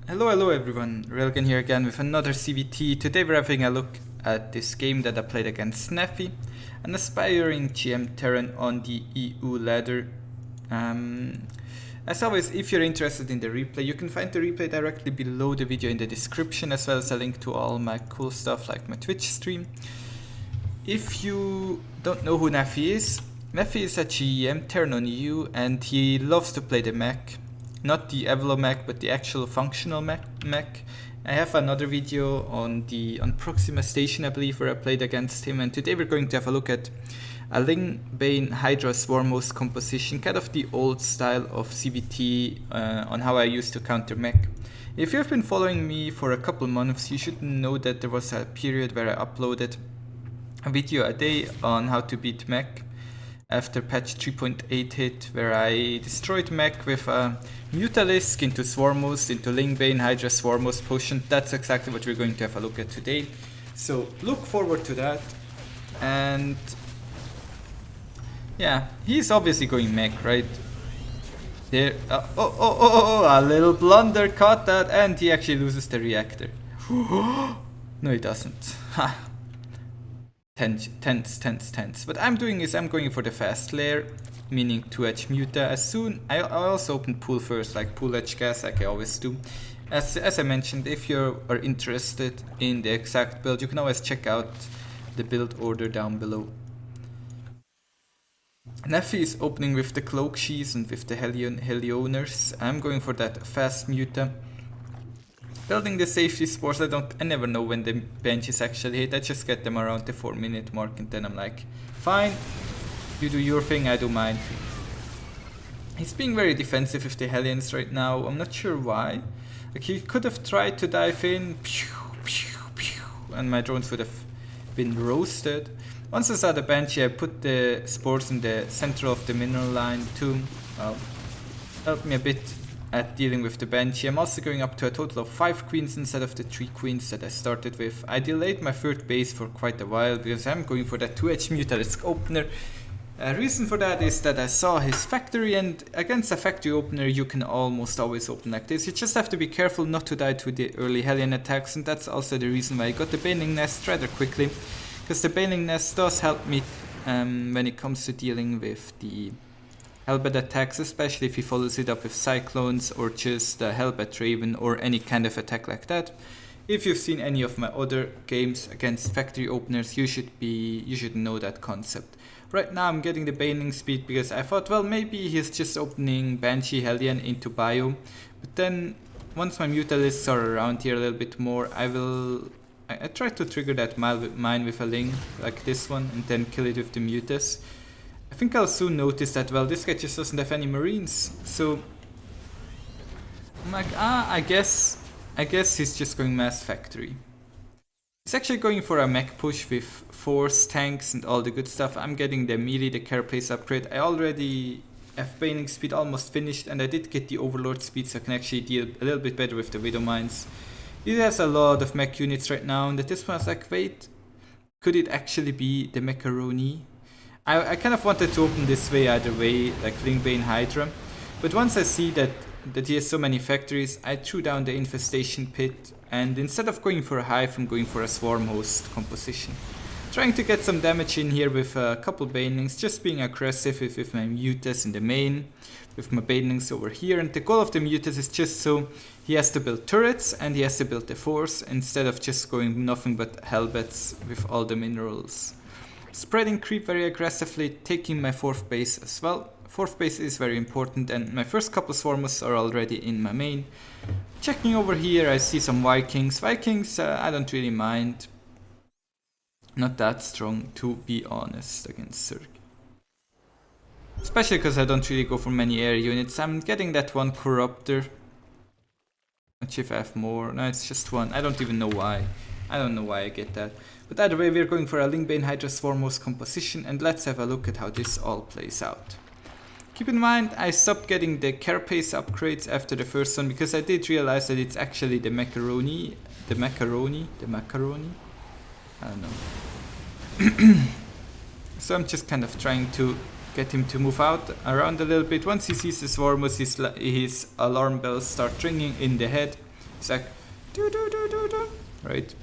Hello everyone, Railgan here again with another ZvT. Today we're having a look at this game that I played against Sneffy, an aspiring GM Terran on the EU ladder. As always, if you're interested in the replay, you can find the replay directly below the video in the description, as well as a link to all my cool stuff like my Twitch stream. If you don't know who Neffy is a GM Terran on EU and he loves to play the Mech. Not the Evelo Mech, but the actual functional Mech. I have another video on Proxima Station, I believe, where I played against him, and today we're going to have a look at a Ling Bane Hydra Swarmhost composition, kind of the old style of ZvT on how I used to counter Mech. If you've been following me for a couple months, you should know that there was a period where I uploaded a video a day on how to beat Mech. After patch 3.8 hit, where I destroyed Mech with a Mutalisk into Swarmhost, into Ling Bane Hydra Swarmhost potion. That's exactly what we're going to have a look at today. So look forward to that. And yeah, he's obviously going Mech, right? There, a little blunder, caught that, and he actually loses the reactor. No, he doesn't. Ha. Tense. What I'm doing is I'm going for the fast layer, meaning 2H Muta. I also open pool first, like pool H gas, like I always do. As I mentioned, if you are interested in the exact build, you can always check out the build order down below. Neffy is opening with the Cloak Sheaths and with the Helioners. I'm going for that fast Muta. Building the safety spores, I never know when the benches actually hit. I just get them around the 4-minute mark and then I'm like, fine, you do your thing, I do mine. He's being very defensive with the Hellions right now. I'm not sure why. Like, he could have tried to dive in, and my drones would have been roasted. Once I saw the Banshee, I put the spores in the center of the mineral line to help me a bit at dealing with the Banshee. I'm also going up to a total of 5 queens instead of the 3 queens that I started with. I delayed my third base for quite a while because I'm going for that 2H Mutalisk opener. A reason for that is that I saw his factory, and against a factory opener you can almost always open like this. You just have to be careful not to die to the early Hellion attacks, and that's also the reason why I got the Baning Nest rather quickly, because the Baning Nest does help me when it comes to dealing with the Hellbat attacks, especially if he follows it up with Cyclones or just the Hellbat Raven or any kind of attack like that. If you've seen any of my other games against factory openers, you should know that concept. Right now I'm getting the Baning speed because I thought, well, maybe he's just opening Banshee Hellion into Bio. But then once my Mutalisks are around here a little bit more, I try to trigger that mine with a Ling like this one and then kill it with the Mutas. I think I'll soon notice that, well, this guy just doesn't have any Marines, so I'm like, I guess he's just going mass factory. He's actually going for a mech push with force, tanks and all the good stuff. I'm getting the melee, the carapace upgrade. I already have Baning speed almost finished, and I did get the Overlord speed, so I can actually deal a little bit better with the Widow Mines. He has a lot of mech units right now, and at this point I was like, wait, could it actually be the Macaroni? I kind of wanted to open this way either way, like Ling Bane Hydra, but once I see that he has so many factories, I threw down the Infestation Pit, and instead of going for a Hive, I'm going for a Swarmhost composition. Trying to get some damage in here with a couple Banelings, just being aggressive with my Mutas in the main, with my Banelings over here, and the goal of the Mutas is just so he has to build turrets and he has to build the force, instead of just going nothing but Hellbats with all the minerals. Spreading creep very aggressively, taking my 4th base as well. 4th base is very important, and my first couple Swarmhosts are already in my main. Checking over here, I see some Vikings. Vikings, I don't really mind. Not that strong, to be honest, against Zerg. Especially because I don't really go for many air units. I'm getting that one Corruptor. Not sure if I have more. No, it's just one. I don't even know why. I don't know why I get that. But either way, we're going for a Ling Bane Hydra Swarmhost composition, and let's have a look at how this all plays out. Keep in mind, I stopped getting the carapace upgrades after the first one because I did realize that it's actually the Macaroni. I don't know. So I'm just kind of trying to get him to move out around a little bit. Once he sees the Swarmhost, his alarm bells start ringing in the head. He's like, right?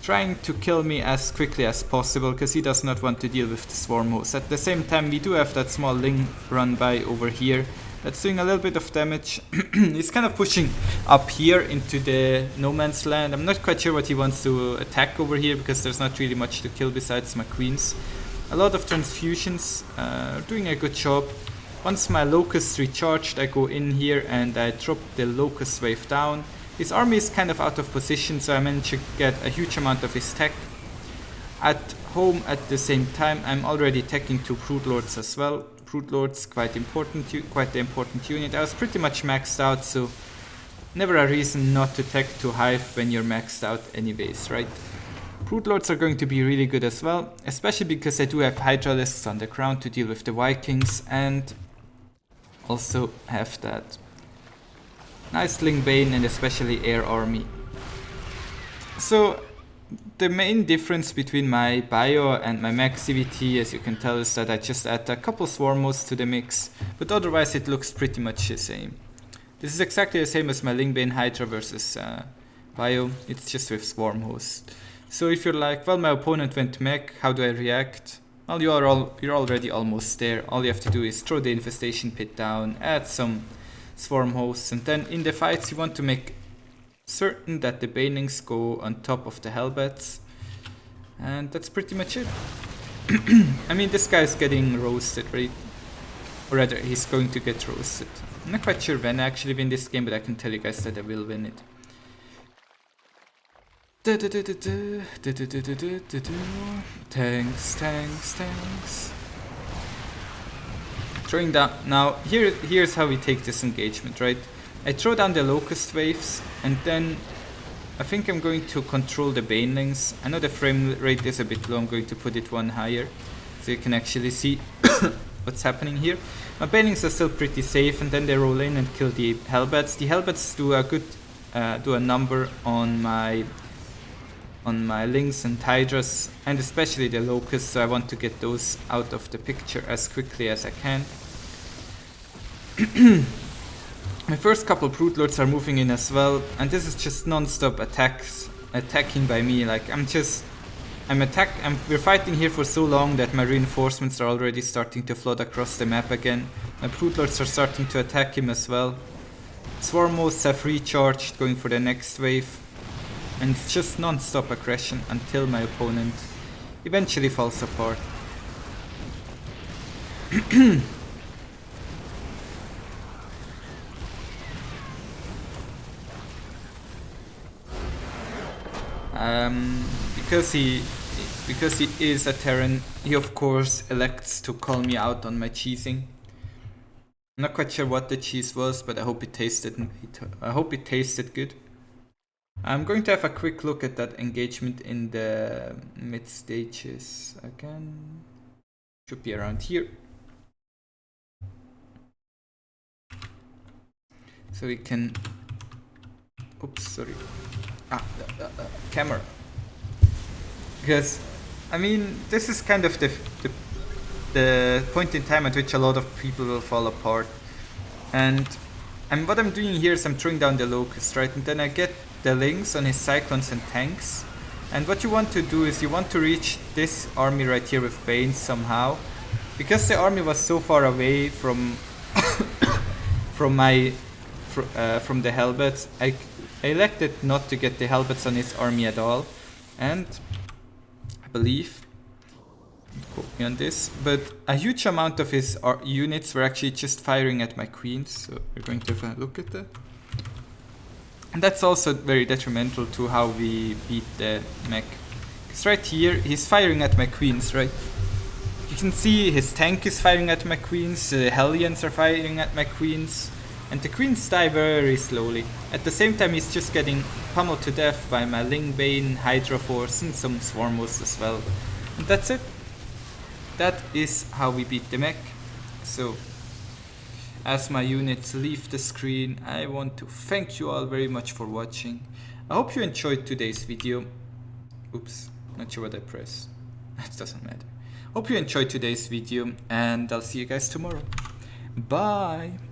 Trying to kill me as quickly as possible because he does not want to deal with the Swarmhost. At the same time, we do have that small Ling run by over here that's doing a little bit of damage. He's kind of pushing up here into the no man's land. I'm not quite sure what he wants to attack over here because there's not really much to kill besides my queens. A lot of transfusions, doing a good job. Once my locusts recharged, I go in here and I drop the locust wave down. His army is kind of out of position, so I managed to get a huge amount of his tech. At home at the same time, I'm already teching 2 Brood Lords as well. Brood Lords, quite the important unit. I was pretty much maxed out, so never a reason not to tech to Hive when you're maxed out anyways, right? Brood Lords are going to be really good as well, especially because I do have Hydralisks on the ground to deal with the Vikings, and also have that nice Ling Bane and especially air army. So the main difference between my bio and my Mech ZvT, as you can tell, is that I just add a couple Swarmhosts to the mix, but otherwise it looks pretty much the same. This is exactly the same as my Ling Bane Hydra versus bio, it's just with Swarmhost. So if you're like, well, my opponent went Mech, how do I react? Well, you're already almost there. All you have to do is throw the infestation pit down, add some Swarmhosts, and then in the fights you want to make certain that the banelings go on top of the hellbats, and that's pretty much it. I mean, this guy's getting roasted, right? Or rather, he's going to get roasted. I'm not quite sure when I actually win this game, but I can tell you guys that I will win it. Tanks, tanks, tanks. Throwing down. Now, here's how we take this engagement, right? I throw down the locust waves, and then I think I'm going to control the banelings. I know the frame rate is a bit low, I'm going to put it one higher, so you can actually see what's happening here. My banelings are still pretty safe, and then they roll in and kill the hellbats. The hellbats do a good, do a number on my Lings and Hydras, and especially the locusts, so I want to get those out of the picture as quickly as I can. My first couple Brood Lords are moving in as well, and this is just non-stop attacking by me. Like we're fighting here for so long that my reinforcements are already starting to flood across the map again. My Brood Lords are starting to attack him as well. Swarmhosts have recharged, going for the next wave. And it's just non-stop aggression until my opponent eventually falls apart. Because he is a Terran, he of course elects to call me out on my cheesing. I'm not quite sure what the cheese was, but I hope it tasted good. I'm going to have a quick look at that engagement in the mid stages again. Should be around here. So we can, oops, sorry. Camera. Because, I mean, this is kind of the point in time at which a lot of people will fall apart. And what I'm doing here is I'm throwing down the locust, right? And then I get the Lings on his cyclones and tanks. And what you want to do is you want to reach this army right here with Bane somehow. Because the army was so far away from from the Hellbats, I elected not to get the Hellbats on his army at all. And I believe, quote me on this, but a huge amount of his units were actually just firing at my queens. So we're going to have a look at that. And that's also very detrimental to how we beat the Mech. Because right here, he's firing at my queens, right? You can see his tank is firing at my queens, the Hellions are firing at my queens, and the queens die very slowly. At the same time, he's just getting pummeled to death by my Ling Bane Hydra force and some Swarmhosts as well. And that's it. That is how we beat the Mech. So, as my units leave the screen, I want to thank you all very much for watching. I hope you enjoyed today's video. Oops, not sure what I pressed. It doesn't matter. Hope you enjoyed today's video, and I'll see you guys tomorrow. Bye!